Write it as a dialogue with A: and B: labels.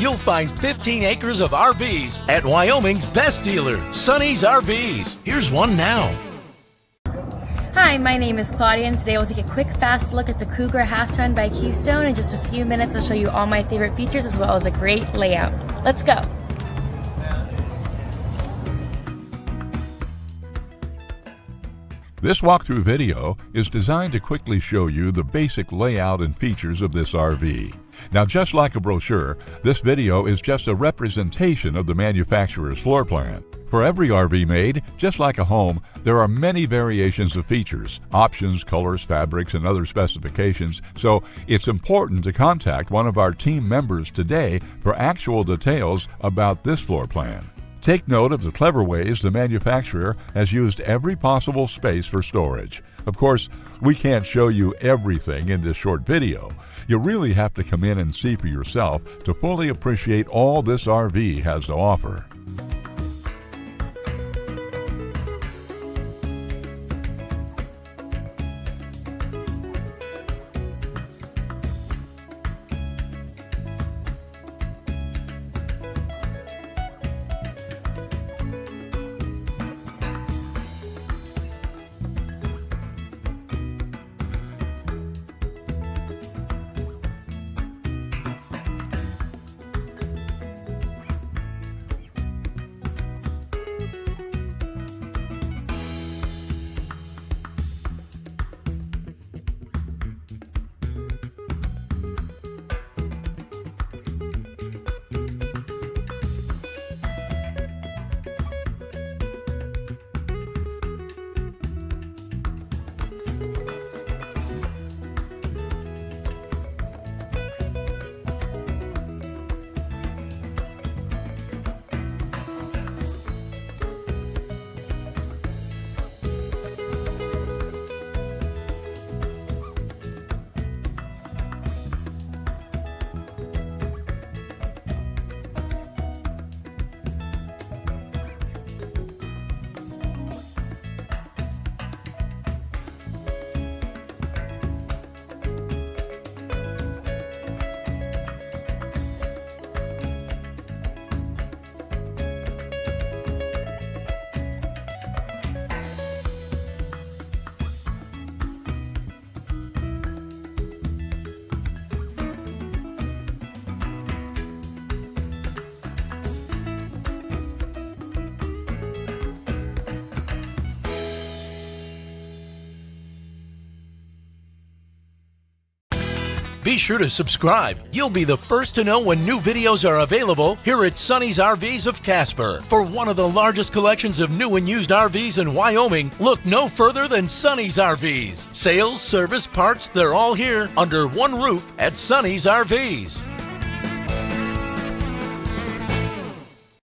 A: you'll find 15 acres of RVs at Wyoming's best dealer, Sonny's RVs. Here's one now.
B: Hi, my name is Claudia, and today we'll take a quick, fast look at the Cougar Half-Ton by Keystone. In just a few minutes, I'll show you all my favorite features as well as a great layout. Let's go.
C: This walkthrough video is designed to quickly show you the basic layout and features of this RV. Now, just like a brochure, this video is just a representation of the manufacturer's floor plan. For every RV made, just like a home, there are many variations of features, options, colors, fabrics, and other specifications, so it's important to contact one of our team members today for actual details about this floor plan. Take note of the clever ways the manufacturer has used every possible space for storage. Of course, we can't show you everything in this short video. You really have to come in and see for yourself to fully appreciate all this RV has to offer.
A: Be sure to subscribe. You'll be the first to know when new videos are available here at Sonny's RVs of Casper. For one of the largest collections of new and used RVs in Wyoming, look no further than Sonny's RVs. Sales, service, parts, they're all here under one roof at Sonny's RVs.